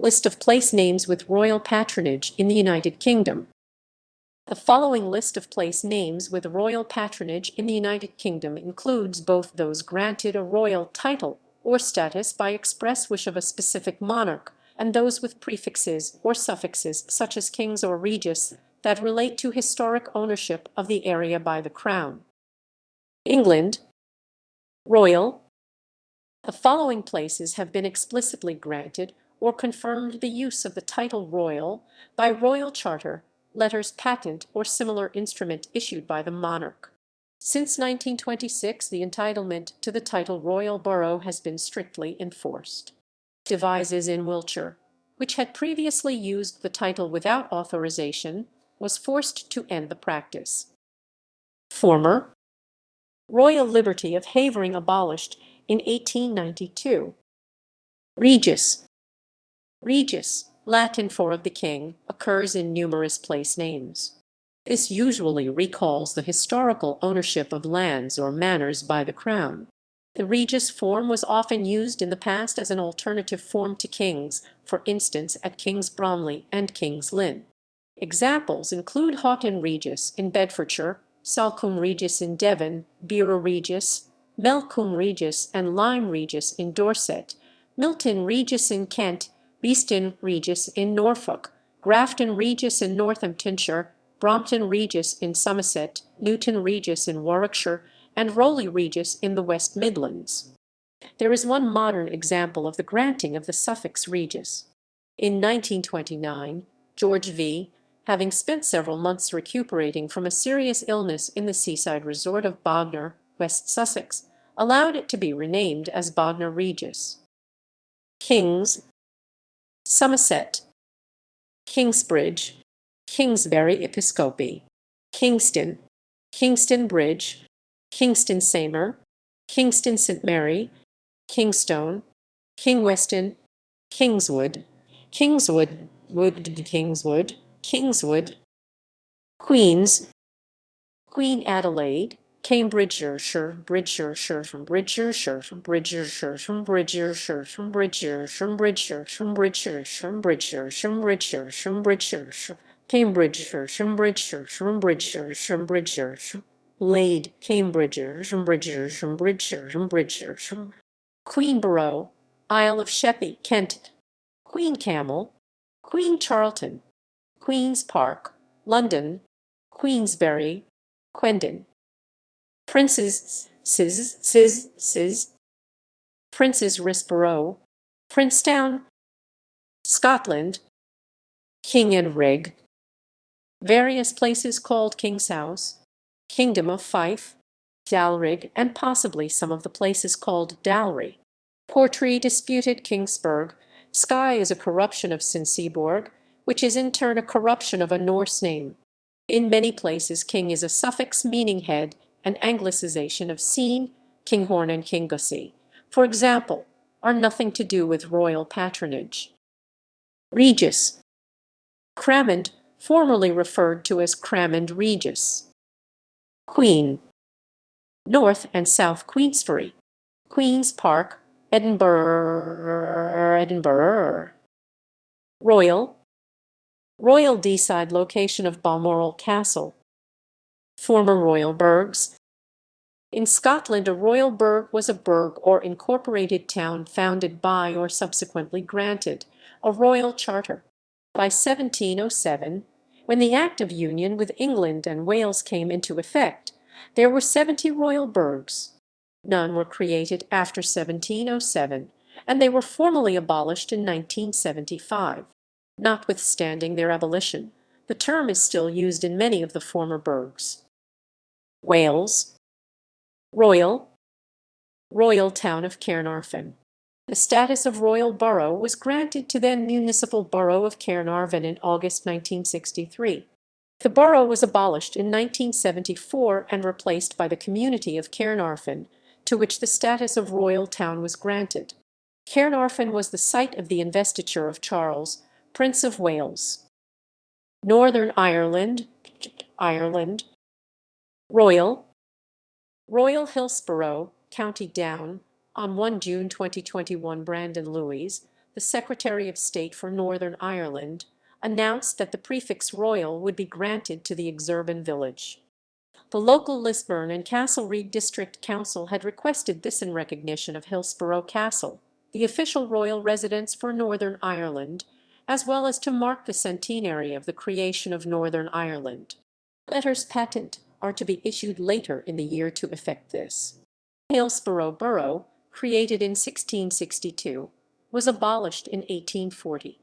List of place names with royal patronage in the United Kingdom. The following list of place names with royal patronage in the United Kingdom includes both those granted a royal title or status by express wish of a specific monarch, and those with prefixes or suffixes such as kings or regis that relate to historic ownership of the area by the crown. England. Royal. The following places have been explicitly granted or confirmed the use of the title royal by royal charter, letters patent, or similar instrument issued by the monarch. Since 1926, the entitlement to the title royal borough has been strictly enforced. Devizes in Wiltshire, which had previously used the title without authorization, was forced to end the practice. Former. Royal liberty of Havering abolished in 1892. Regis. Regis, Latin for of the king, occurs in numerous place names. This usually recalls the historical ownership of lands or manors by the crown. The regis form was often used in the past as an alternative form to kings, for instance at King's Bromley and King's Lynn. Examples include Houghton Regis in Bedfordshire, Salcombe Regis in Devon, Bira Regis, Melcombe Regis and Lyme Regis in Dorset, Milton Regis in Kent, Beeston Regis in Norfolk, Grafton Regis in Northamptonshire, Brompton Regis in Somerset, Newton Regis in Warwickshire, and Rowley Regis in the West Midlands. There is one modern example of the granting of the suffix regis. In 1929, George V., having spent several months recuperating from a serious illness in the seaside resort of Bognor, West Sussex, allowed it to be renamed as Bognor Regis. Kings. Somerset. Kingsbridge, Kingsbury Episcopi, Kingston, Kingston Bridge, Kingston Samer, Kingston St. Mary, Kingstone, Kingweston, Kingswood, Kingswood, Queens, Queen Adelaide, Cambridgeshire, Bridgeshire, from Bridgeshire, from Bridgeshire, from Bridgeshire, from Bridgeshire, from Bridgeshire, from Bridgeshire, from Bridgeshire, from Bridgeshire, from Bridgeshire, Cambridgeshire, from Bridgeshire, from Bridgeshire, from Bridgeshire, Lade, Cambridgeshire, from Bridgeshire, from Bridgeshire, from Bridgeshire, from Queenborough, Isle of Sheppey, Kent, Queen Camel, Queen Charlton, Queen's Park, London, Queensberry, Quendon. Princes Risborough, Princetown, Scotland, King and Rig, various places called King's House, Kingdom of Fife, Dalrig, and possibly some of the places called Dalry. Portree disputed Kingsburg. Skye is a corruption of Sinseborg, which is in turn a corruption of a Norse name. In many places king is a suffix meaning head, an anglicization of Seen, Kinghorn, and Kingussie, for example, are nothing to do with royal patronage. Regis. Cramond, formerly referred to as Cramond Regis. Queen. North and South Queensferry, Queen's Park, Edinburgh. Royal. Royal Deeside, location of Balmoral Castle. Former royal burghs. In Scotland, a royal burgh was a burgh or incorporated town founded by or subsequently granted a royal charter. By 1707, when the Act of Union with England and Wales came into effect, there were 70 royal burghs. None were created after 1707, and they were formally abolished in 1975. Notwithstanding their abolition, the term is still used in many of the former burghs. Wales. Royal. Royal town of Caernarfon. The status of royal borough was granted to then municipal borough of Caernarfon in August 1963. The borough was abolished in 1974 and replaced by the community of Caernarfon, to which the status of royal town was granted. Caernarfon was the site of the investiture of Charles, Prince of Wales. Northern Ireland. Royal. Royal Hillsborough, County Down, on 1 June 2021. Brandon Lewis, the Secretary of State for Northern Ireland, announced that the prefix royal would be granted to the exurban village. The local Lisburn and Castlereagh District Council had requested this in recognition of Hillsborough Castle, the official royal residence for Northern Ireland, as well as to mark the centenary of the creation of Northern Ireland. Letters patent are to be issued later in the year to effect this. Hillsborough Borough, created in 1662, was abolished in 1840.